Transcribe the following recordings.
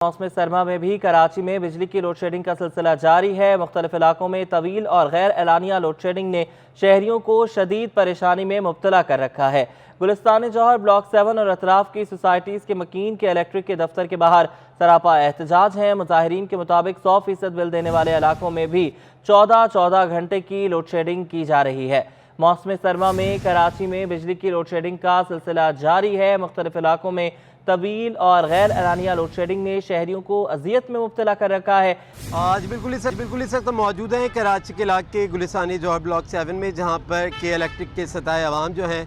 मौसम सरमा में भी कराची में बिजली की लोड शेडिंग का सिलसिला जारी है। मुख्तलिफ इलाकों में तवील और गैर एलानिया लोड शेडिंग ने शहरियों को शदीद परेशानी में मुब्तला कर रखा है। गुलिस्तान जौहर ब्लॉक 7 और अतराफ की सोसाइटीज़ के मकीन के इलेक्ट्रिक के दफ्तर के बाहर सरापा एहतजाज है। मुजाहिरीन के मुताबिक 100% बिल देने वाले इलाकों में भी 14 घंटे की लोड शेडिंग की जा रही है। मौसम सरमा में कराची में बिजली की लोड शेडिंग का सिलसिला जारी है। मुख्तलिफ इलाकों में तवील और गैर एलानिया लोड शेडिंग ने शहरियों को अजियत में मुब्तला कर रखा है। आज बिल्कुल इस वक्त मौजूद हैं कराची के इलाके गुलिस्तान जौहर ब्लॉक 7 में, जहां पर के इलेक्ट्रिक के सताए अवाम जो हैं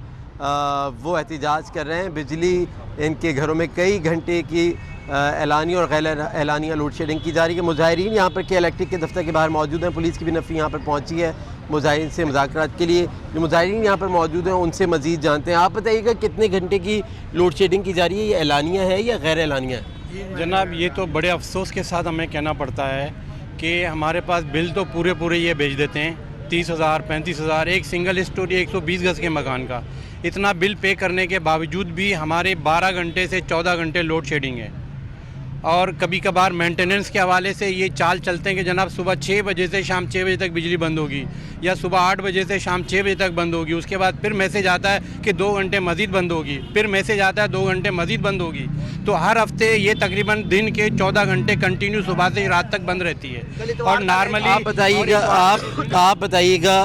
वो एहतजाज कर रहे हैं। बिजली इनके घरों में कई घंटे की एलानिया और गैर एलानिया लोड शेडिंग की जा रही है। मुजाहिरीन यहाँ पर के इलेक्ट्रिक के दफ्तर के बाहर मौजूद हैं। पुलिस की भी नफरी यहाँ पर पहुँची है मुजाहिरीन से मुज़ाकरात के लिए। जो मुजाहिरीन यहाँ पर मौजूद हैं उनसे मज़ीद जानते हैं। आप बताइएगा कितने घंटे की लोड शेडिंग की जा रही है, ये एलानिया है या गैर एलानिया है? जनाब, ये तो बड़े अफसोस के साथ हमें कहना पड़ता है कि हमारे पास बिल तो पूरे ये भेज देते हैं, 30,000 35,000 एक सिंगल स्टोरी 120 गज़ के मकान का। इतना बिल पे करने के बावजूद भी हमारे 12 घंटे से 14 घंटे लोड शेडिंग है। और कभी कभार मेंटेनेंस के हवाले से ये चाल चलते हैं कि जनाब सुबह 6 बजे से शाम 6 बजे तक बिजली बंद होगी, या सुबह 8 बजे से शाम 6 बजे तक बंद होगी। उसके बाद फिर मैसेज आता है कि 2 घंटे मज़ीद बंद होगी, फिर मैसेज आता है 2 घंटे मज़ीद बंद होगी। तो हर हफ्ते ये तकरीबन दिन के 14 घंटे कंटिन्यू सुबह से रात तक बंद रहती है। और नॉर्मली आप बताइएगा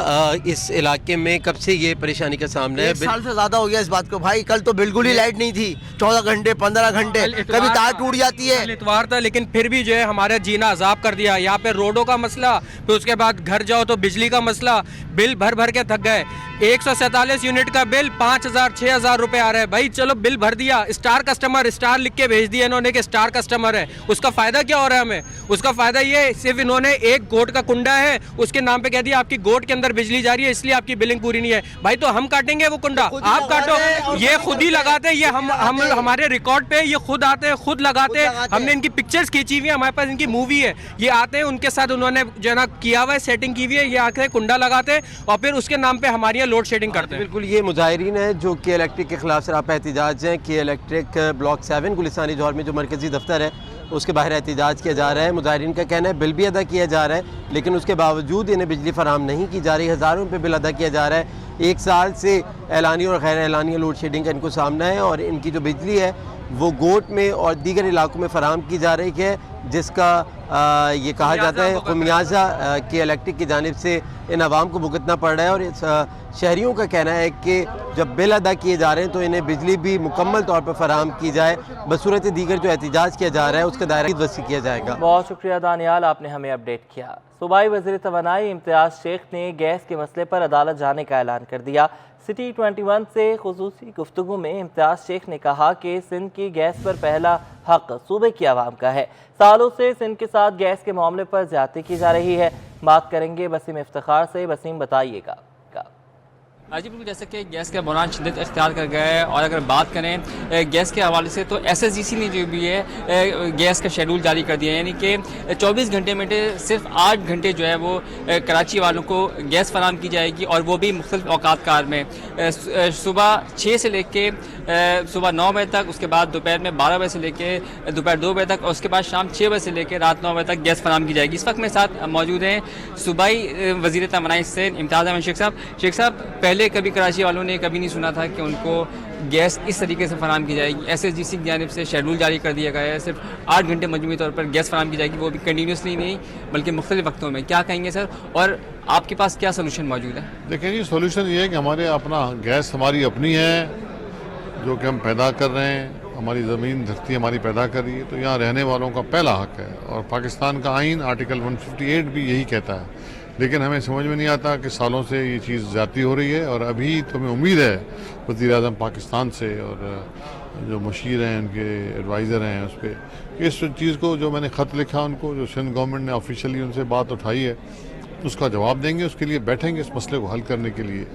इस इलाके में कब से ये परेशानी का सामना है? 1 साल से ज़्यादा हो गया इस बात को भाई। कल तो बिल्कुल ही लाइट नहीं थी, 14 घंटे 15 घंटे, कभी तार टूट जाती है। इतवार था, लेकिन फिर भी जो है हमारा जीना अजाब कर दिया। यहाँ पे रोडों का मसला, फिर उसके बाद घर जाओ तो बिजली का मसला, बिल भर के थक गए। 147 यूनिट का बिल 5,000 6,000 रुपए आ रहा है। भाई चलो बिल भर दिया, स्टार कस्टमर, स्टार लिख के भेज दिया इन्होंने कि स्टार कस्टमर है। उसका फायदा क्या हो रहा है हमें? उसका फायदा ये सिर्फ इन्होंने एक गोट का कुंडा है उसके नाम पे कह दिया आपकी गोट के अंदर बिजली जा रही है इसलिए आपकी बिलिंग पूरी नहीं है। भाई तो हम काटेंगे वो कुंडा? आप काटो। ये खुद ही लगाते हैं, ये हम हमारे रिकॉर्ड पे ये खुद आते हैं, खुद लगाते हैं। हमने इनकी पिक्चर्स खींची हुई है, हमारे पास इनकी मूवी है। ये आते हैं, उनके साथ उन्होंने जो है ना किया हुआ है, सेटिंग की हुई है। ये आके कुंडा लगाते हैं और फिर उसके नाम पे हमारी लोड शेडिंग करते हैं। बिल्कुल, ये मुजाहिरीन है जो के इलेक्ट्रिक के खिलाफ सरापा एहतजाज हैं। के इलेक्ट्रिक ब्लॉक 7 गुलिस्तान जौहर में जो मरकजी दफ्तर है उसके बाहर एहतजाज किया जा रहा है। मुजाहिरीन का कहना है बिल भी अदा किया जा रहा है, लेकिन उसके बावजूद इन्हें बिजली फराहम नहीं की जा रही। हज़ारों रुपये बिल अदा किया जा रहा है। 1 साल से एलानिया और गैर एलानिया लोड शेडिंग का इनको सामना है, और इनकी जो बिजली है वो गोट में और दीगर इलाकों में फराहम की जा रही है, जिसका ये कहा जाता है खुमियाजा के इलेक्ट्रिक की जानिब से इन आवाम को भुगतना पड़ रहा है। और इस शहरियों का कहना है कि जब बिल अदा किए जा रहे हैं तो इन्हें बिजली भी मुकम्मल तौर पर फराहम की जाए। बसूरत दीगर जो एहतजाज किया जा रहा है उसका दायरा वसी किया जाएगा। बहुत शुक्रिया दानियाल, आपने हमें अपडेट किया। सूबाई वज़ीर तवानाई इम्तियाज़ शेख ने गैस के मसले पर अदालत जाने का ऐलान कर दिया। सिटी 21 से खुसूसी गुफ्तगू में इम्तियाज़ शेख ने कहा कि सिंध की गैस पर पहला हक सूबे की आवाम का है। सालों से सिंध के साथ गैस के मामले पर ज्यादती की जा रही है। बात करेंगे वसीम इफ्तिखार से। वसीम, बताइएगा। जी बिल्कुल, जैसे कि गैस का बुनियाद शिद्दत इख्तियार कर गया है। और अगर बात करें गैस के हवाले से तो SSGC ने जो भी है गैस का शेड्यूल जारी कर दिया है, यानी कि 24 घंटे में सिर्फ 8 घंटे जो है वो कराची वालों को गैस फराहम की जाएगी, और वो भी मुख्तलिफ औकात कार में। सुबह 6 से लेके सुबह 9 बजे तक, उसके बाद दोपहर में 12 बजे से लेके दोपहर 2 बजे तक, और उसके बाद शाम 6 बजे से लेकर रात 9 बजे तक गैस फराहम की जाएगी। इस वक्त मेरे साथ मौजूद हैं सूबाई वज़ीर तवानाई से इम्तियाज़ अहमद शेख साहब। शेख साहब, पहले कभी कराची वालों ने कभी नहीं सुना था कि उनको गैस इस तरीके से फराहम की जाएगी। SSGC की जानिब से शेड्यूल जारी कर दिया गया है, सिर्फ 8 घंटे मजमूई तौर पर गैस फराहम की जाएगी, वो भी कंटिन्यूसली नहीं बल्कि मुख्तलिफ वक्तों में। क्या कहेंगे सर, और आपके पास क्या सोल्यूशन मौजूद है? देखिए जी, सोल्यूशन ये है कि हमारे अपना गैस हमारी अपनी है जो कि हम पैदा कर रहे हैं। हमारी ज़मीन धरती हमारी पैदा कर रही है, तो यहाँ रहने वालों का पहला हक है। और पाकिस्तान का आइन आर्टिकल 158 भी यही कहता है। लेकिन हमें समझ में नहीं आता कि सालों से ये चीज़ ज़्यादती हो रही है। और अभी तो हमें उम्मीद है वज़ीर-ए-आज़म पाकिस्तान से और जो मुशीर हैं, उनके एडवाइज़र हैं, उस पर इस चीज़ को जो मैंने ख़त लिखा उनको, जो सिंध गवर्नमेंट ने ऑफिशियली उनसे बात उठाई है, उसका जवाब देंगे। उसके लिए बैठेंगे इस मसले को हल करने के लिए।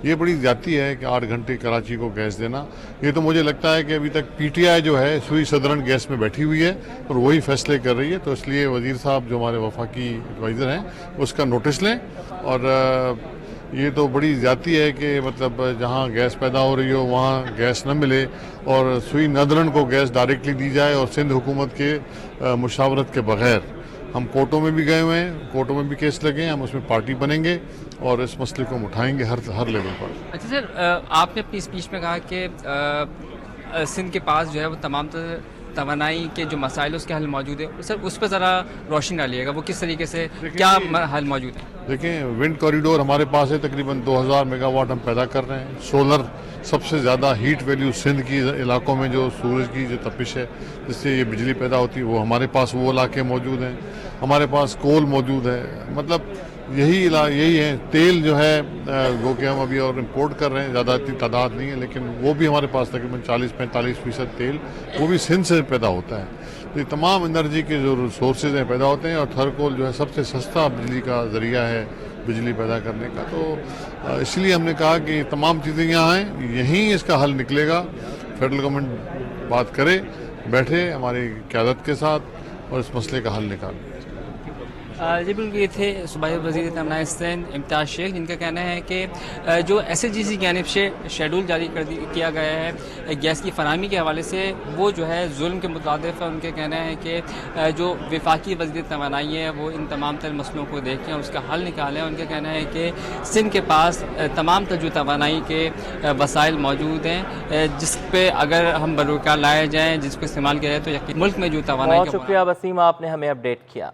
ये बड़ी ज़्यादती है कि 8 घंटे कराची को गैस देना। ये तो मुझे लगता है कि अभी तक PTI जो है सुई सदरन गैस में बैठी हुई है और वही फैसले कर रही है। तो इसलिए वज़ीर साहब जो हमारे वफाकी एडवाइज़र हैं उसका नोटिस लें और ये तो बड़ी ज़्यादती है कि मतलब जहाँ गैस पैदा हो रही हो वहाँ गैस न मिले और सुई नदरन को गैस डायरेक्टली दी जाए और सिंध हुकूमत के मुशावरत के बगैर। हम कोर्टों में भी गए हुए हैं, कोर्टों में भी केस लगे हैं, हम उसमें पार्टी बनेंगे और इस मसले को हम उठाएंगे हर लेवल पर। अच्छा सर, आपने अपनी स्पीच में कहा कि सिंध के पास जो है वो तमाम तवानाई के जो मसाइल उसके हल मौजूद है। सर उस पर ज़रा रोशनी डालिएगा, वो किस तरीके से क्या हल मौजूद है? देखिए, विंड कॉरिडोर हमारे पास है, तकरीबन 2000 मेगावाट हम पैदा कर रहे हैं। सोलर सबसे ज़्यादा हीट वैल्यू सिंध की इलाकों में जो सूरज की जो तपिश है जिससे ये बिजली पैदा होती है वो हमारे पास वो इलाके मौजूद हैं। हमारे पास कोल मौजूद है, मतलब यही है। तेल जो है वो कि हम अभी और इम्पोर्ट कर रहे हैं, ज़्यादा इतनी तादाद नहीं है, लेकिन वो भी हमारे पास तकरीबन 40-45% तेल वो भी सिंध से पैदा होता है। तो ये तमाम एनर्जी के जो सोर्सेज हैं पैदा होते हैं और थर्कोल जो है सबसे सस्ता बिजली का ज़रिया है बिजली पैदा करने का। तो इसलिए हमने कहा कि तमाम चीज़ें यहाँ हैं, यहीं इसका हल निकलेगा। फेडरल गवर्नमेंट बात करे, बैठे हमारी क़यादत के साथ और इस मसले का हल निकाले। जी बिल्कुल, ये थे सूबाई वज़ीर तमन्ना सिंध इम्तियाज़ शेख, जिनका कहना है कि जो SSGC की जानिब से शेड्यूल जारी किया गया है गैस की फराहमी के हवाले से, वो जो है जुल्म के मुताबिक है। उनके कहना है कि जो वफाकी वज़ीर तवानाई है वो इन तमाम तर मसलों को देखें और उसका हल निकालें। उनका कहना है कि सिंध के पास तमाम तर जो तवानाई के वसाइल मौजूद हैं, जिस पे अगर हम बरूकार लाए जाएँ, जिसको इस्तेमाल किया जाए तो यकीन मुल्क में जो तवानाई। बहुत शुक्रिया वसीम, आपने हमें अपडेट किया।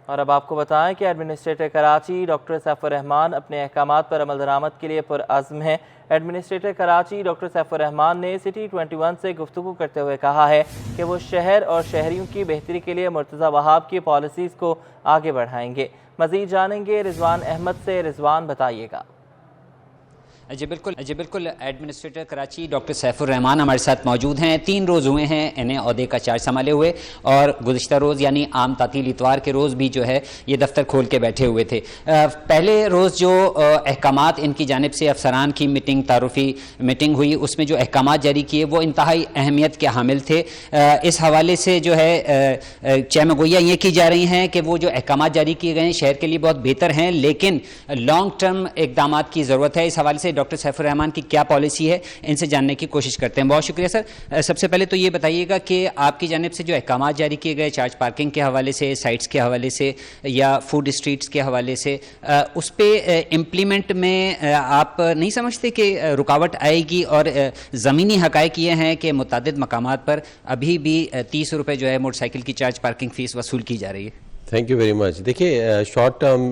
और अब आपको बताएं कि एडमिनिस्ट्रेटर कराची डॉक्टर सैफुर रहमान अपने अहकामात पर अमल दरामद के लिए पुरअज़्म हैं। एडमिनिस्ट्रेटर कराची डॉक्टर सैफुर रहमान ने सिटी 21 से गुफ्तगू करते हुए कहा है कि वो शहर और शहरियों की बेहतरी के लिए मुर्तज़ा वहाब की पॉलिसीज़ को आगे बढ़ाएंगे। मज़ीद जानेंगे रिजवान अहमद से। रिजवान, बताइएगा। जी बिल्कुल। एडमिनिस्ट्रेटर कराची डॉक्टर सैफुर रहमान हमारे साथ मौजूद हैं। 3 रोज़ हुए हैं इन्हें ओहदे का चार्ज संभाले हुए और गुज़िश्ता रोज़ यानी आम तातील इतवार के रोज़ भी जो है ये दफ्तर खोल के बैठे हुए थे। पहले रोज़ जो अहकामात इनकी जानिब से अफसरान की मीटिंग, तारुफ़ी मीटिंग हुई, उसमें जो अहकामात जारी किए वो इंतहाई अहमियत के हामिल थे। इस हवाले से जो है चहमगोइयाँ ये की जा रही हैं कि वो जो अहकामात जारी किए गए हैं शहर के लिए बहुत बेहतर हैं, लेकिन लॉन्ग टर्म इक़दाम की ज़रूरत है। इस हवाले से डॉक्टर सैफुर रहमान की क्या पॉलिसी है, इनसे जानने की कोशिश करते हैं। बहुत शुक्रिया सर। सबसे पहले तो ये बताइएगा कि आपकी जानिब से जो अहकामात जारी किए गए चार्ज पार्किंग के हवाले से, साइट्स के हवाले से या फूड स्ट्रीट्स के हवाले से, उस पर इम्प्लीमेंट में आप नहीं समझते कि रुकावट आएगी? और ज़मीनी हक़ाइक़ ये हैं कि मुतादिद मकामात पर अभी भी 30 रुपये जो है मोटरसाइकिल की चार्ज पार्किंग फ़ीस वसूल की जा रही है। Thank you very much. देखिए, शॉर्ट टर्म,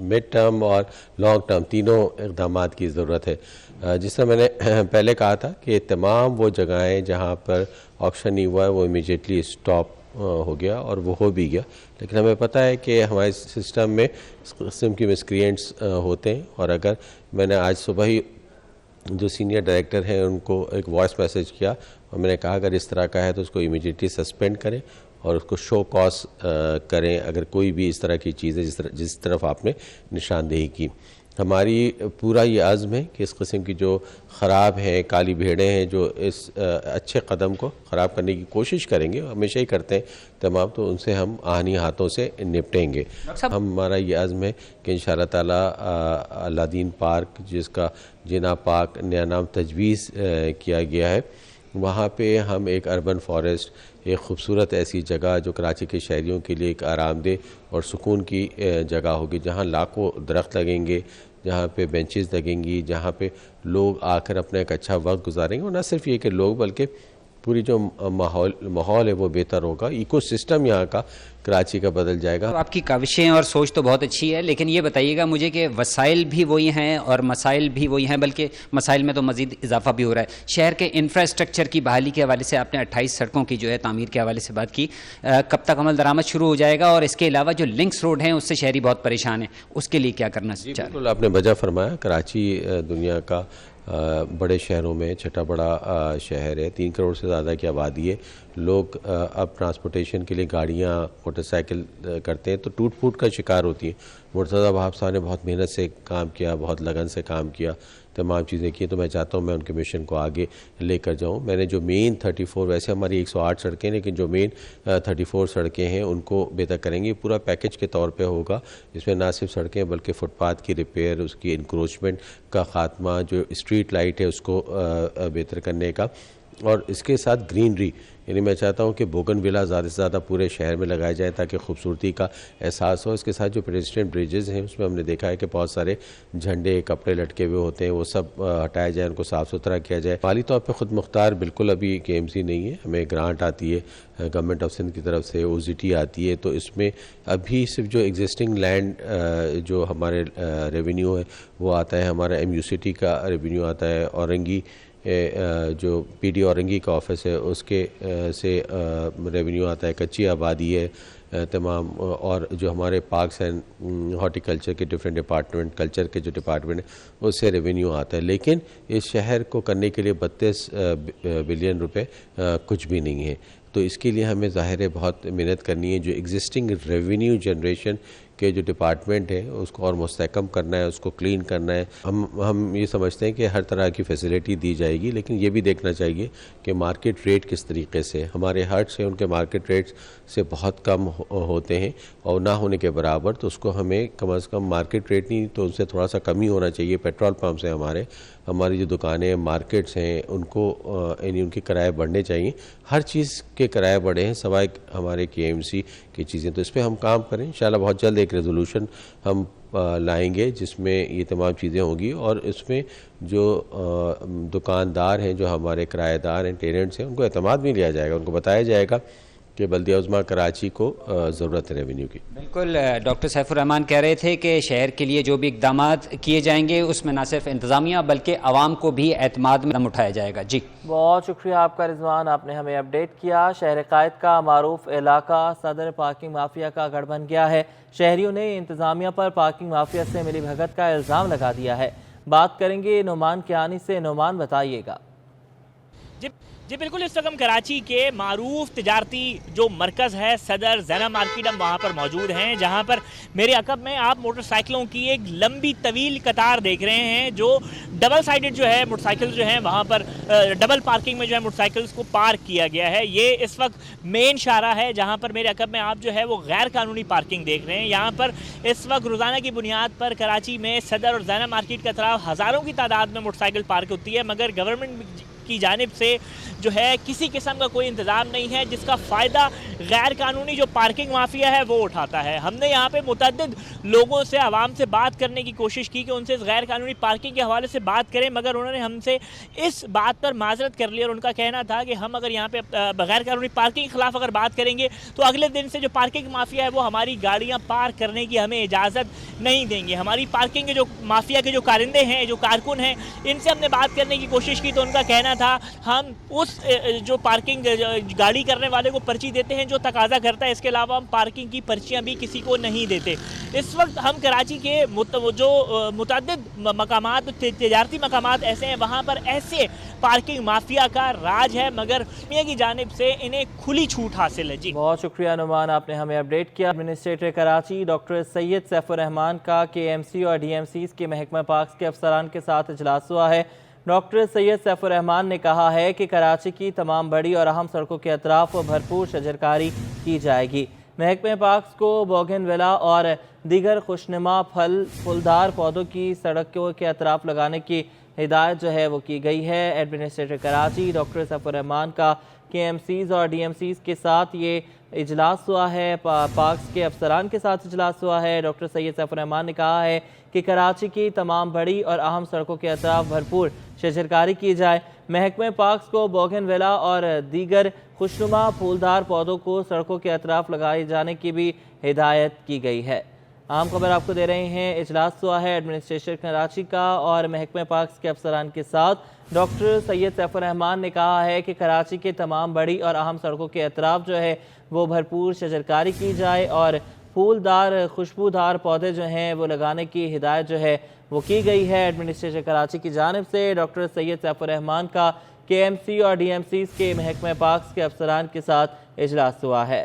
मिड टर्म और लॉन्ग टर्म तीनों इक़दामात की ज़रूरत है। जिस तरह मैंने पहले कहा था कि तमाम वो जगहें जहाँ पर ऑक्शन नहीं हुआ है वो इमीडिएटली स्टॉप हो गया और वो हो भी गया। लेकिन हमें पता है कि हमारे सिस्टम में इस किस्म की मिसक्रिएंट्स होते हैं और अगर मैंने आज सुबह ही जो सीनियर डायरेक्टर हैं उनको एक वॉइस मैसेज किया और मैंने कहा अगर इस तरह का है तो उसको इमीडिएटली सस्पेंड करें और उसको शो कॉज करें अगर कोई भी इस तरह की चीज़ें जिस तरफ आपने निशानदेही की। हमारी पूरा ये आज़म है कि इस किस्म की जो ख़राब हैं, काली भेड़ें हैं जो इस अच्छे कदम को ख़राब करने की कोशिश करेंगे, हमेशा ही करते हैं तमाम, तो उनसे हम आहनी हाथों से निपटेंगे। हमारा ये आज़म है कि इंशाअल्लाह ताला अलादीन पार्क, जिसका जिना पार्क नया नाम तजवीज़ किया गया है, वहाँ पे हम एक अर्बन फॉरेस्ट, एक ख़ूबसूरत ऐसी जगह जो कराची के शहरियों के लिए एक आरामदेह और सुकून की जगह होगी, जहाँ लाखों दरख्त लगेंगे, जहाँ पे बेंचेस लगेंगी, जहाँ पे लोग आकर अपना एक अच्छा वक्त गुजारेंगे। और न सिर्फ ये कि लोग बल्कि पूरी जो माहौल है वो बेहतर होगा, इकोसिस्टम यहाँ का कराची का बदल जाएगा। तो आपकी काविशें और सोच तो बहुत अच्छी है, लेकिन ये बताइएगा मुझे कि वसाइल भी वही हैं और मसाइल भी वही हैं, बल्कि मसाइल में तो मज़ीद इजाफा भी हो रहा है। शहर के इंफ्रास्ट्रक्चर की बहाली के हवाले से आपने 28 सड़कों की जो है तामीर के हवाले से बात की, कब तक अमल दरामद शुरू हो जाएगा? और इसके अलावा जो लिंक्स रोड हैं उससे शहरी बहुत परेशान है, उसके लिए क्या करना चाहिए? बिल्कुल आपने वजह फरमाया, कराची दुनिया का बड़े शहरों में छठा बड़ा शहर है, 3 करोड़ से ज़्यादा की आबादी है। लोग अब ट्रांसपोर्टेशन के लिए गाड़ियाँ, मोटरसाइकिल करते हैं तो टूट फूट का शिकार होती हैं। मुर्तज़ा वहाब साहब ने बहुत मेहनत से काम किया, बहुत लगन से काम किया, तमाम चीज़ें की। तो मैं चाहता हूँ मैं उनके मिशन को आगे लेकर जाऊँ। मैंने जो मेन 34, वैसे हमारी 108 सड़कें, लेकिन जो मेन 34 सड़कें हैं उनको बेहतर करेंगे। पूरा पैकेज के तौर पे होगा। इसमें ना सिर्फ सड़कें बल्कि फुटपाथ की रिपेयर, उसकी इंक्रोचमेंट का ख़ात्मा, जो स्ट्रीट लाइट है उसको बेहतर करने का, और इसके साथ ग्रीनरी, यानी मैं चाहता हूँ कि बोगनविला ज़्यादा से ज़्यादा पूरे शहर में लगाए जाए ताकि खूबसूरती का एहसास हो। इसके साथ जो पेडेस्ट्रियन ब्रिजेज़ हैं उसमें हमने देखा है कि बहुत सारे झंडे, कपड़े लटके हुए होते हैं, वो सब हटाया जाए, उनको साफ़ सुथरा किया जाए। माली तौर पे ख़ुद मुख्तार बिल्कुल अभी KMC नहीं है, हमें ग्रांट आती है गवर्नमेंट ऑफ सिंध की तरफ से, OZT आती है, तो इसमें अभी सिर्फ जो एग्जिस्टिंग लैंड जो हमारे रेवेन्यू है वो आता है, हमारा MUCT का रेवेन्यू आता है, औरंगी जो PD औरंगी का ऑफिस है उसके से रेवेन्यू आता है, कच्ची आबादी है तमाम, और जो हमारे पार्क्स एंड हॉर्टिकल्चर के डिफरेंट डिपार्टमेंट, कल्चर के जो डिपार्टमेंट है उससे रेवेन्यू आता है। लेकिन इस शहर को करने के लिए 32 बिलियन रुपए कुछ भी नहीं है। तो इसके लिए हमें ज़ाहिर है बहुत मेहनत करनी है। जो एग्जिस्टिंग रेवेन्यू जनरेशन के जो डिपार्टमेंट है उसको और मुस्तहकम करना है, उसको क्लीन करना है। हम ये समझते हैं कि हर तरह की फैसिलिटी दी जाएगी, लेकिन ये भी देखना चाहिए कि मार्केट रेट किस तरीके से, हमारे हट्स हैं उनके मार्केट रेट से बहुत कम होते हैं और ना होने के बराबर, तो उसको हमें कम से कम मार्केट रेट नहीं तो उनसे थोड़ा सा कम ही होना चाहिए। पेट्रोल पंप्स हैं हमारी जो दुकानें हैं, मार्केट्स हैं, उनको यानी उनके किराए बढ़ने चाहिए। हर चीज़ के किराए बढ़े हैं सवाए हमारे KMC की चीज़ें। तो इस पर हम काम करें, इंशाल्लाह बहुत जल्द एक रेजोल्यूशन हम लाएंगे जिसमें ये तमाम चीज़ें होंगी, और इसमें जो दुकानदार हैं, जो हमारे किराएदार हैं, टेनेंट्स हैं, उनको एतमाद में लिया जाएगा, उनको बताया जाएगा कि बल्दिया उज़्मा कराची को ज़रूरत है रेवेन्यू की। बिल्कुल, डॉक्टर सैफुर रहमान कह रहे थे कि शहर के लिए जो भी इक़दाम किए जाएंगे उसमें न सिर्फ इंतज़ामिया बल्कि आवाम को भी एतमाद में कदम उठाया जाएगा। जी बहुत शुक्रिया आपका रिजवान, आपने हमें अपडेट किया। शहर कायद का मारूफ इलाका सदर पार्किंग माफिया का गढ़ बन गया है। शहरियों ने इंतज़ामिया पर पार्किंग माफिया से मिली भगत का इल्ज़ाम लगा दिया है। बात करेंगे नुमान कियानी से। नुमान, बताइएगा। जी बिल्कुल, इस वक्त हम कराची के मारूफ तिजारती जो मरकज़ है सदर ज़ैना मार्केट, हम वहाँ पर मौजूद हैं, जहाँ पर मेरे अकब में आप मोटरसाइकिलों की एक लंबी तवील कतार देख रहे हैं। जो डबल साइडेड जो है मोटरसाइकिल जो हैं वहाँ पर डबल पार्किंग में जो है मोटरसाइकिल्स को पार्क किया गया है। ये इस वक्त मेन शारा है जहाँ पर मेरे अकब में आप जो है वो गैर कानूनी पार्किंग देख रहे हैं। यहाँ पर इस वक्त रोज़ाना की बुनियाद पर कराची में सदर और ज़ैना मार्केट के तरफ हज़ारों की तादाद में मोटरसाइकिल पार्क होती है, मगर गवर्नमेंट की जानिब से जो है किसी किस्म का कोई इंतज़ाम नहीं है, जिसका फ़ायदा गैर कानूनी जो पार्किंग माफिया है वो उठाता है। हमने यहाँ पे मुतअद्दिद लोगों से, आवाम से बात करने की कोशिश की कि उनसे इस गैर कानूनी पार्किंग के हवाले से बात करें, मगर उन्होंने हमसे इस बात पर माजरत कर ली और उनका कहना था कि हम अगर यहाँ पे गैर कानूनी पार्किंग के खिलाफ अगर बात करेंगे तो अगले दिन से जो पार्किंग माफिया है वो हमारी गाड़ियाँ पार्क करने की हमें इजाज़त नहीं देंगे। हमारी पार्किंग के जो माफिया के जो कारिंदे हैं, जो कारकुन हैं, इनसे हमने बात करने की कोशिश की तो उनका कहना था हम उस जो पार्किंग गाड़ी करने वाले को पर्ची देते हैं जो तकाजा करता है, इसके अलावा हम पार्किंग की पर्चियां भी किसी को नहीं देते। इस वक्त हम कराची के जो मुतअद्दिद मकामात, तिजारती मकामात ऐसे हैं, वहाँ पर ऐसे पार्किंग माफिया का राज है, मगर मियाँ की जानिब से इन्हें खुली छूट हासिल है। जी बहुत शुक्रिया नुमान, आपने हमें अपडेट किया। एडमिनिस्ट्रेटर कराची डॉक्टर सैयद सैफुर रहमान का KMC और DMCs के महकमा पार्क्स के अफसरान के साथ इजलास हुआ है। डॉक्टर सैयद सैफुर रहमान ने कहा है कि कराची की तमाम बड़ी और अहम सड़कों के अतराफ भरपूर शजरकारी की जाएगी। महकमे पार्क्स को बोगनविला और दीगर खुशनुमा फलदार पौधों की सड़कों के अतराफ लगाने की हिदायत जो है वो की गई है। एडमिनिस्ट्रेटर कराची डॉक्टर सैफुर रहमान का KMCs और DMCs के साथ ये इजलास हुआ है, पार्क्स के अफसरान के साथ इजलास हुआ है। डॉक्टर सैयद सैफुर रहमान ने कहा है कि कराची की तमाम बड़ी और अहम सड़कों के अतराफ भरपूर शजरकारी की जाए। महकमे पार्क्स को बोगनविला और दीगर खुशनुमा फूलदार पौधों को सड़कों के अतराफ लगाए जाने की भी हिदायत की गई है। अहम खबर आपको दे रहे हैं, इजलास हुआ है एडमिनिस्ट्रेशन कराची का और महकमे पार्क्स के अफसरान के साथ। डॉक्टर सैयद सैफुर रहमान ने कहा है कि कराची के तमाम बड़ी और अहम सड़कों के अतराफ जो है वो भरपूर शजरकारी की जाए और फूलदार खुशबूदार पौधे जो हैं वो लगाने की हिदायत जो है वो की गई है। एडमिनिस्ट्रेशन कराची की जानिब से डॉक्टर सैयद सैफुर रहमान का KMC और DMCs के महकमे पार्क्स के अफसरान के साथ इजलास हुआ है।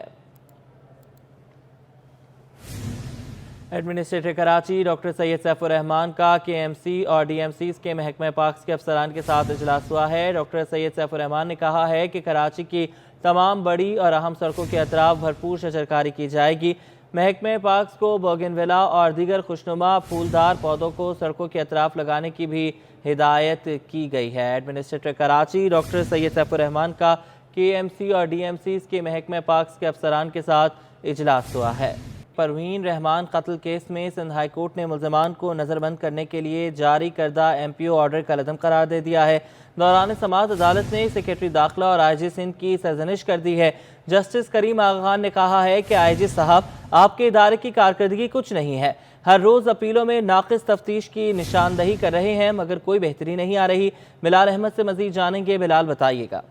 एडमिनिस्ट्रेटर कराची डॉक्टर सैयद सैफुर रहमान का KMC और DMCs के महकमे पार्क्स के अफसरान के साथ इजलास हुआ है। डॉक्टर सैयद सैफुर रहमान ने कहा है कि कराची की तमाम बड़ी और अहम सड़कों के अतराफ भरपूर शजरकारी की जाएगी। महकमे पार्क्स को बोगनविला और दीगर खुशनुमा फूलदार पौधों को सड़कों के अतराफ लगाने की भी हिदायत की गई है। एडमिनिस्ट्रेटर कराची डॉक्टर सैयद सैफुर रहमान का KMC और DMCs के महकमे पार्क्स के अफसरान के साथ इजलास हुआ है। परवीन रहमान कत्ल केस में सिंध हाई कोर्ट ने मुल्ज़िमान को नज़रबंद करने के लिए जारी करदा MPO ऑर्डर का लदम करार दे दिया है। दौरान समाअत अदालत ने सेक्रेटरी दाखिला और IG सिंध की सरजनिश कर दी है। जस्टिस करीम आगा खान ने कहा है कि IG साहब, आपके इदारे की कारकर्दगी कुछ नहीं है। हर रोज़ अपीलों में नाक़िस तफ्तीश की निशानदही कर रहे हैं मगर कोई बेहतरी नहीं आ रही। बिलाल अहमद से मज़ीद जानेंगे। बिलाल, बताइएगा।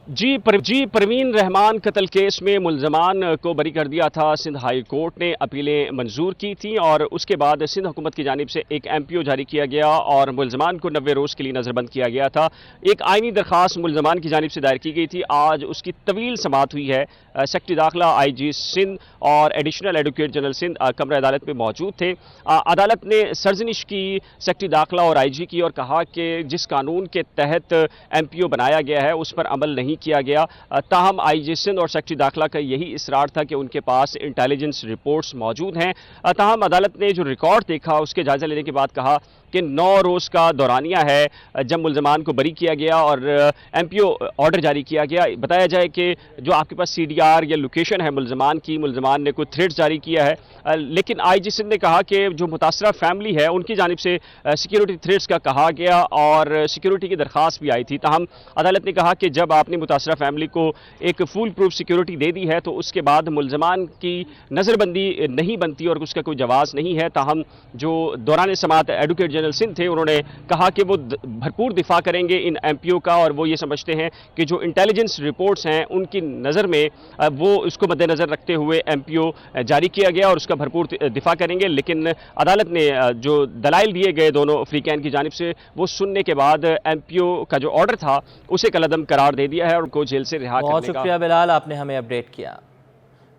जी परवीन रहमान कत्ल केस में मुल्ज़मान को बरी कर दिया था। सिंध हाई कोर्ट ने अपीलें मंजूर की थी और उसके बाद सिंध हुकूमत की जानिब से एक MPO जारी किया गया और मुल्ज़मान को 90 रोज़ के लिए नज़रबंद किया गया था। एक आइनी दरख्वास्त मुल्ज़मान की जानिब से दायर की गई थी। आज उसकी तवील समाअत हुई है। सेक्रेटरी दाखिला, IG सिंध और एडिशनल एडवोकेट जनरल सिंध कमरा अदालत में मौजूद थे। अदालत ने सरजनिश की सेक्रेटरी दाखिला और IG की और कहा कि जिस कानून के तहत MPO बनाया गया है उस पर अमल नहीं किया गया। ताहम IG सिंध और सेक्रेटरी दाखिला का यही इसरार था कि उनके पास इंटेलिजेंस रिपोर्ट्स मौजूद हैं। ताहम अदालत ने जो रिकॉर्ड देखा उसके जायजा लेने के बाद कहा कि 9 रोज़ का दौरानिया है जब मुल्ज़मान को बरी किया गया और MPO ऑर्डर जारी किया गया। बताया जाए कि जो आपके पास CDR या लोकेशन है मुल्ज़मान की, मुल्ज़मान ने कोई थ्रेड्स जारी किया है, लेकिन IG सिंध ने कहा कि जो मुतासरा फैमिली है उनकी जानिब से सिक्योरिटी थ्रेड्स का कहा गया और सिक्योरिटी की दरख्वास्त भी आई थी। ताहम अदालत ने कहा कि जब आपने मुतासरा फैमिली को एक फुल प्रूफ सिक्योरिटी दे दी है तो उसके बाद मुल्ज़मान की नज़रबंदी नहीं बनती और उसका कोई जवाज़ नहीं है। ताहम जो दौरान समाअत एडवोकेट जनरल सिंध थे उन्होंने कहा कि वो भरपूर दिफा करेंगे इन MPO का और वो ये समझते हैं कि जो इंटेलिजेंस रिपोर्ट्स हैं उनकी नज़र में वो उसको मद्देनज़र रखते हुए MPO जारी किया गया और उसका भरपूर दिफा करेंगे। लेकिन अदालत ने जो दलाइल दिए गए दोनों फ्रीकैन की जानिब से वो सुनने के बाद MPO का जो ऑर्डर था उसे कलअदम करार दे दिया है और उनको जेल से रिहा करने का। बहुत शुक्रिया बिलाल, आपने हमें अपडेट किया।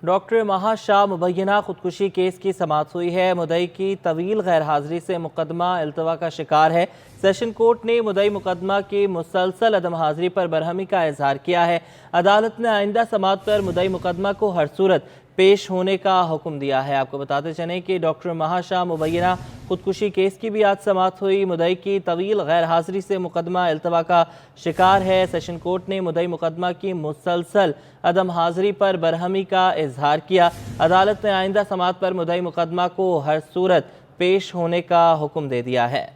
डॉक्टर महा शाह मुबैना खुदकुशी केस की समाअत हुई है। मुद्दई की तवील गैर हाजिरी से मुकदमा इल्तवा का शिकार है। सेशन कोर्ट ने मुद्दई मुकदमा की मुसलसल अदम हाजिरी पर बरहमी का इजहार किया है। अदालत ने आइंदा समाअत पर मुद्दई मुकदमा को हर सूरत पेश होने का हुक्म दिया है। आपको बताते चलें कि डॉक्टर महा शाह मुबैना खुदकुशी केस की भी आज समाअत हुई। मुद्दई की तवील गैर हाजिरी से मुकदमा इल्तवा का शिकार है। सेशन कोर्ट ने मुद्दई मुकदमा की मुसलसल अदम हाजिरी पर बरहमी का इजहार किया। अदालत ने आइंदा समाअत पर मुद्दई मुकदमा को हर सूरत पेश होने का हुक्म दे दिया है।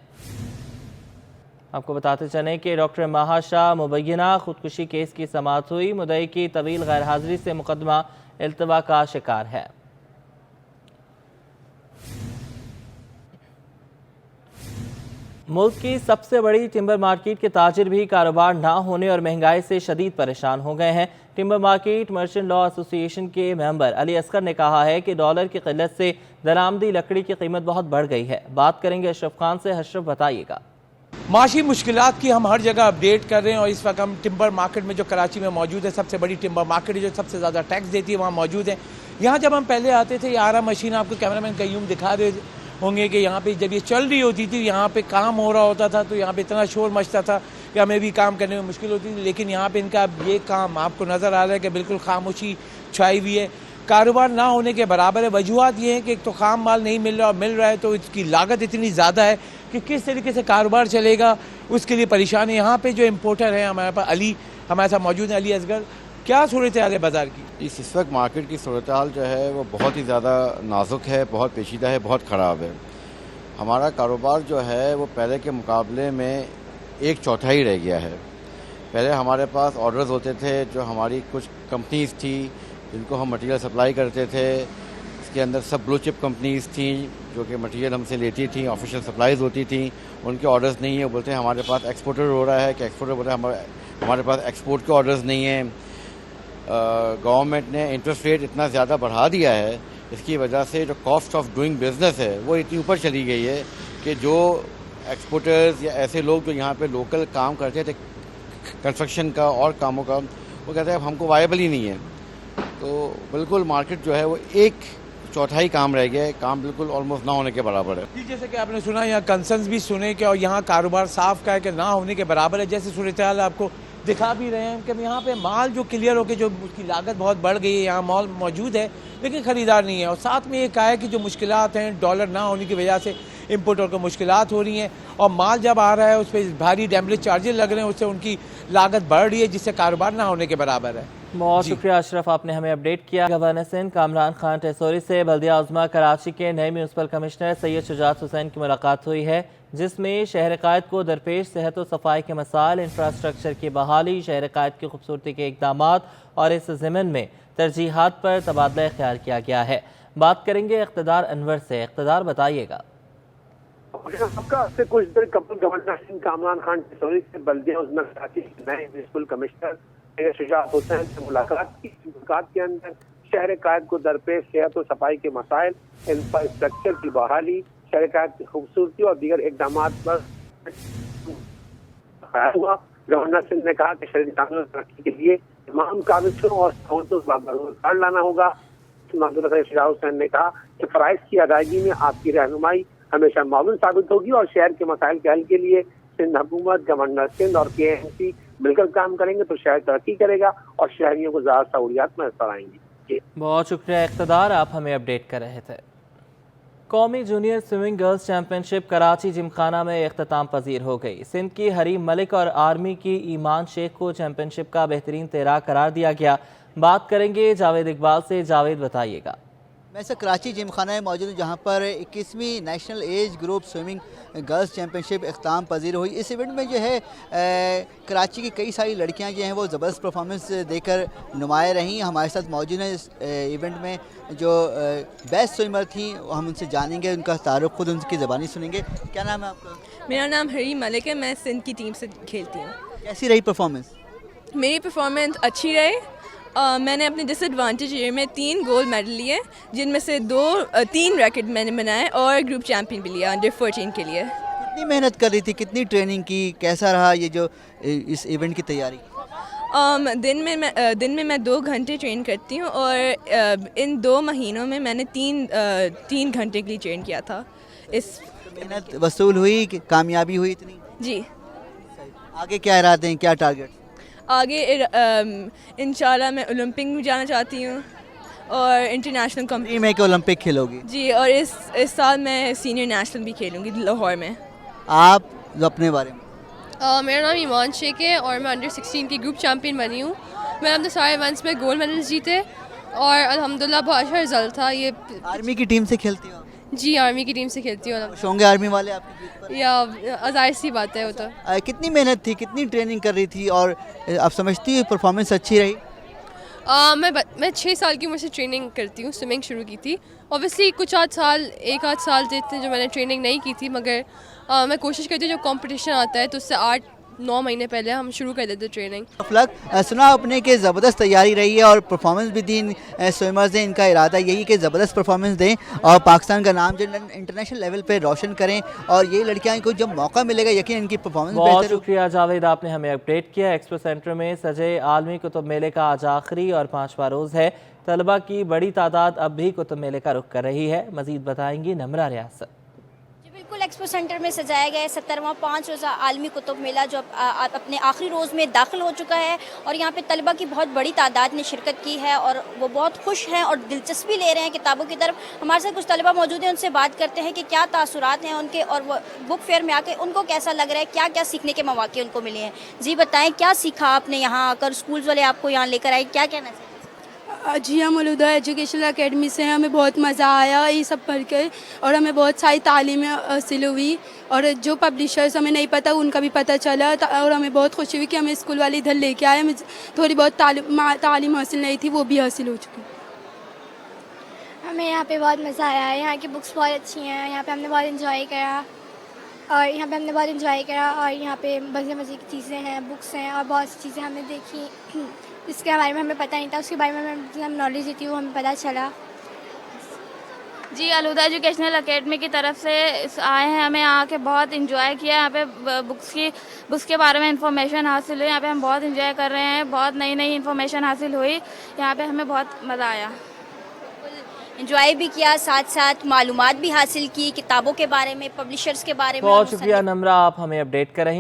आपको बताते चलें कि डॉक्टर महा शाह मुबैना खुदकुशी केस की समाअत हुई। मुद्दई की तवील गैर हाजिरी से मुकदमा इल्तवा का शिकार है। मुल्क की सबसे बड़ी टिम्बर मार्केट के ताजिर भी कारोबार ना होने और महंगाई से शदीद परेशान हो गए हैं। Timber market merchant law association के मेंबर अली असगर ने कहा है कि डॉलर की किल्लत से दरामदी लकड़ी की कीमत बहुत बढ़ गई है। बात करेंगे अशरफ खान से। अशरफ, बताइएगा। माशी मुश्किलात की हम हर जगह अपडेट कर रहे हैं और इस वक्त हम टिम्बर मार्केट में जो कराची में मौजूद है, सबसे बड़ी टिम्बर मार्केट है जो सबसे ज़्यादा टैक्स देती है, वहाँ मौजूद है। यहाँ जब हम पहले आते थे, आरा मशीन आपको कैमरामैन कयूम दिखा रहे होंगे कि यहाँ पे जब ये चल रही होती थी, यहाँ पे काम हो रहा होता था तो यहाँ पे इतना शोर मचता था कि हमें भी काम करने में मुश्किल होती थी। लेकिन यहाँ पे इनका ये काम आपको नज़र आ रहा है कि बिल्कुल खामोशी छाई हुई है, कारोबार ना होने के बराबर है। वजूहत ये है कि एक तो खाम माल नहीं मिल रहा और मिल रहा है तो इसकी लागत इतनी ज़्यादा है कि किस तरीके से कारोबार चलेगा उसके लिए परेशान है। यहाँ पे जो इम्पोर्टर है हमारे पास अली हमारे साथ मौजूद है। अली असगर, क्या सूरत हाल है बाज़ार की? इस वक्त मार्केट की सूरत हाल जो है वो बहुत ही ज़्यादा नाजुक है, बहुत पेचीदा है, बहुत ख़राब है। हमारा कारोबार जो है वो पहले के मुकाबले में 1/4 रह गया है। पहले हमारे पास ऑर्डर्स होते थे, जो हमारी कुछ कंपनीज़ थी जिनको हम मटेरियल सप्लाई करते थे, इसके अंदर सब ब्लू चिप कंपनीज़ थी जो कि मटेरियल हमसे लेती थी, ऑफिशियल सप्लाईज होती थी। उनके ऑर्डर्स नहीं है, बोलते हैं हमारे पास एक्सपोर्टर हो रहा है कि एक्सपोर्टर बोलते हैं हमारे पास एक्सपोर्ट के ऑर्डर्स नहीं हैं। गवर्नमेंट ने इंटरेस्ट रेट इतना ज़्यादा बढ़ा दिया है, इसकी वजह से जो कॉस्ट ऑफ डूइंग बिजनेस है वो इतनी ऊपर चली गई है कि जो एक्सपोर्टर्स या ऐसे लोग जो यहाँ पे लोकल काम करते थे कंस्ट्रक्शन का और कामों का, वो कहते हैं अब हमको वायबल ही नहीं है। तो बिल्कुल मार्केट जो है वो चौथाई काम रह गया है, काम बिल्कुल ऑलमोस्ट ना होने के बराबर है। जी, जैसे कि आपने सुना यहाँ कंसर्न्स भी सुने कि और यहाँ कारोबार साफ का है कि ना होने के बराबर है। जैसे सूरत हाल आपको दिखा भी रहे हैं कि यहाँ पे माल जो क्लियर होकर जो उसकी लागत बहुत बढ़ गई है, यहाँ मॉल मौजूद है लेकिन ख़रीदार नहीं है। और साथ में ये कहा है कि जो मुश्किलात हैं डॉलर ना होने की वजह से इम्पोर्टर को मुश्किलात हो रही हैं और माल जब आ रहा है उस पर भारी डैमेज चार्जेस लग रहे हैं, उससे उनकी लागत बढ़ रही है जिससे कारोबार ना होने के बराबर है। बहुत शुक्रिया अशरफ, आपने हमें अपडेट किया। गवर्नर सिंध कामरान खान टेसोरी से बल्दिया उज़्मा कराची के नए म्यूनसिपल कमिश्नर सैयद शुजात हुसैन की मुलाकात हुई है, जिसमें शहर कायद को दरपेश सेहत और सफाई के मसाइल, इंफ्रास्ट्रक्चर की बहाली, शहर कायद की खूबसूरती के इकदाम और इस ज़िमन में तरजीहात पर तबादला ख्याल किया गया है। बात करेंगे इक़्तिदार अनवर से। इक़्तिदार बताइएगा। आपका से कुछ देर कबल गवर्नर सिंह कामरान खान टेसोरी से बल्दिया उज़्मा कराची के नए म्यूनसिपल कमिश्नर सैयद शुजात हुसैन से मुलाकात की। मुलाकात के अंदर शहर कायद को दरपेश सेहत और सफाई के मसाइल, इंफ्रास्ट्रक्चर की बहाली, शहर कायद की खूबसूरती और दीगर इकदाम पर हुआ। गवर्नर सिंह ने कहा कि शहरी कानून तरक्की के लिए तमाम काबिलों और सहूलतों को लाना होगा। सैयद शुजात हुसैन ने कहा कि फराइज की अदायगी में आपकी रहनुमाई हमेशा मामूल साबित होगी और शहर के मसाइल के हल के लिए सिंध हुकूमत, गवर्नर सिंध और KMC मिलकर काम करेंगे तो शहर तरक्की करेगा और शहरियों को ज़्यादा सहूलियात मैसर आएंगी। बहुत शुक्रिया इक़्तिदार, आप हमें अपडेट कर रहे थे। कौमी junior swimming girls championship Karachi Gymkhana में इख्तिताम पजीर हो गई। सिंध की हरीम मलिक और आर्मी की ईमान शेख को चैम्पियनशिप का बेहतरीन तैराक करार दिया गया। बात करेंगे जावेद इकबाल से। जावेद बताइएगा। मैं सर कराची जिमखाना में मौजूद हूँ जहाँ पर 21वीं national age group swimming girls championship इख्तिताम पजीर हुई। इस इवेंट में जो है कराची की कई सारी लड़कियाँ जो हैं वो ज़बरदस्त परफॉर्मेंस देकर नुमाया रहीं। हमारे साथ मौजूद हैं इस इवेंट में जो बेस्ट स्विमर थी, हम उनसे जानेंगे, उनका तारुफ खुद उनकी ज़बानी सुनेंगे। क्या नाम है आपका? मेरा नाम हरीम मलिक है, मैं सिंध की टीम से खेलती हूँ। कैसी रही परफॉर्मेंस? मेरी परफॉर्मेंस अच्छी रही। मैंने अपने डिसएडवांटेज ईयर में 3 गोल्ड मेडल लिए, जिनमें से 3 रैकेट मैंने बनाए और ग्रुप चैम्पियन भी लिया अंडर 14 के लिए। कितनी मेहनत कर रही थी, कितनी ट्रेनिंग की, कैसा रहा ये जो इस इवेंट की तैयारी? दिन में मैं 2 घंटे ट्रेन करती हूँ और इन 2 महीनों में मैंने 3 घंटे के लिए ट्रेन किया था। इस मेहनत वसूल हुई, कामयाबी हुई इतनी? जी। आगे क्या इरादे हैं, क्या टारगेट? आगे इंशाल्लाह मैं ओलंपिक में जाना चाहती हूँ और इंटरनेशनल कंपनी में ओलंपिक खेलोगी? जी, और इस साल मैं सीनियर नेशनल भी खेलूँगी लाहौर में। आप अपने बारे में? मेरा नाम ईमान शेख है और मैं अंडर 16 की ग्रुप चैम्पियन बनी हूँ। मैंने अपने सारे इवेंट्स में गोल्ड मेडल्स जीते और अल्हम्दुलिल्लाह बहुत अच्छा रिजल्ट था। ये आर्मी की टीम से खेलती हो? जी, आर्मी की टीम से खेलती हूँ। खुश होंगे आर्मी वाले आपकी जीत पर? या जाहिर सी बात है वो तो। कितनी मेहनत थी, कितनी ट्रेनिंग कर रही थी और आप समझती हो परफॉर्मेंस अच्छी रही? मैं 6 साल की उम्र से ट्रेनिंग करती हूँ, स्विमिंग शुरू की थी। ऑब्वियसली कुछ एक आध साल थे जो मैंने ट्रेनिंग नहीं की थी, मगर मैं कोशिश करती हूँ जब कंपटीशन आता है तो उससे 8-9 महीने पहले हम शुरू कर देते ट्रेनिंग। सुना आपने कि ज़बरदस्त तैयारी रही है और परफॉर्मेंस भी दी स्विमर्स ने। इनका इरादा यही कि ज़बरदस्त परफॉर्मेंस दें और पाकिस्तान का नाम जो इंटरनेशनल लेवल पे रोशन करें और ये लड़कियां को जब मौका मिलेगा यकीन इनकी परफॉर्मेंस बेहतर। बहुत शुक्रिया जावेद, आपने हमें अपडेट किया। एक्सपो सेंटर में सजे आलमी कुतुब मेले का आज आखिरी और 5वां रोज़ है। तलबा की बड़ी तादाद अब भी कुतुब मेले का रुख कर रही है। मजीद बताएंगी नम्रा रियासत। बिल्कुल, एक्सपो सेंटर में सजाया गया है 17वां 5 रोज़ा आलमी कुतुब मेला जो अपने आखिरी रोज़ में दाखिल हो चुका है और यहाँ पे तलबा की बहुत बड़ी तादाद ने शिरकत की है और वो बहुत खुश हैं और दिलचस्पी ले रहे हैं किताबों की तरफ। हमारे साथ कुछ तलबा मौजूद हैं, उनसे बात करते हैं कि क्या तासुरात हैं उनके और वो बुक फेयर में आकर उनको कैसा लग रहा है, क्या क्या सीखने के मौके उनको मिले हैं। जी बताएँ, क्या सीखा आपने यहाँ आकर, स्कूल वाले आपको यहाँ लेकर आए, क्या कहना चाहिए? जी, हम मौलूदा एजुकेशनल अकेडमी से हैं, हमें बहुत मज़ा आया ये सब पढ़ कर और हमें बहुत सारी तालीमें हासिल हुई और जो पब्लिशर्स हमें नहीं पता उनका भी पता चला और हमें बहुत खुशी हुई कि हमें स्कूल वाले इधर लेके आए। हमें थोड़ी बहुत तालीम हासिल नहीं थी, वो भी हासिल हो चुकी। हमें यहाँ पे बहुत मज़ा आया है, यहाँ की बुक्स बहुत अच्छी हैं, यहाँ पे हमने बहुत इन्जॉय करा और यहाँ पे मज़े की चीज़ें हैं, बुक्स हैं और बहुत सी चीज़ें हमने देखी जिसके बारे में हमें पता नहीं था, उसके बारे में हमें नॉलेज दी थी वो हमें पता चला। जी, अलहुदा एजुकेशनल अकेडमी की तरफ से आए हैं, हमें यहाँ के बहुत इंजॉय किया। यहाँ पे बुक्स के बारे में इंफॉर्मेशन हासिल हुई, यहाँ पे हम बहुत इंजॉय कर रहे हैं, बहुत नई इंफॉर्मेशन हासिल हुई, यहाँ पे हमें बहुत मज़ा आया। इंजॉय भी किया, साथ साथ मालूमात भी हासिल की किताबों के बारे में, पब्लिशर्स के बारे में। बहुत शुक्रिया नम्रा, आप हमें अपडेट कर रही।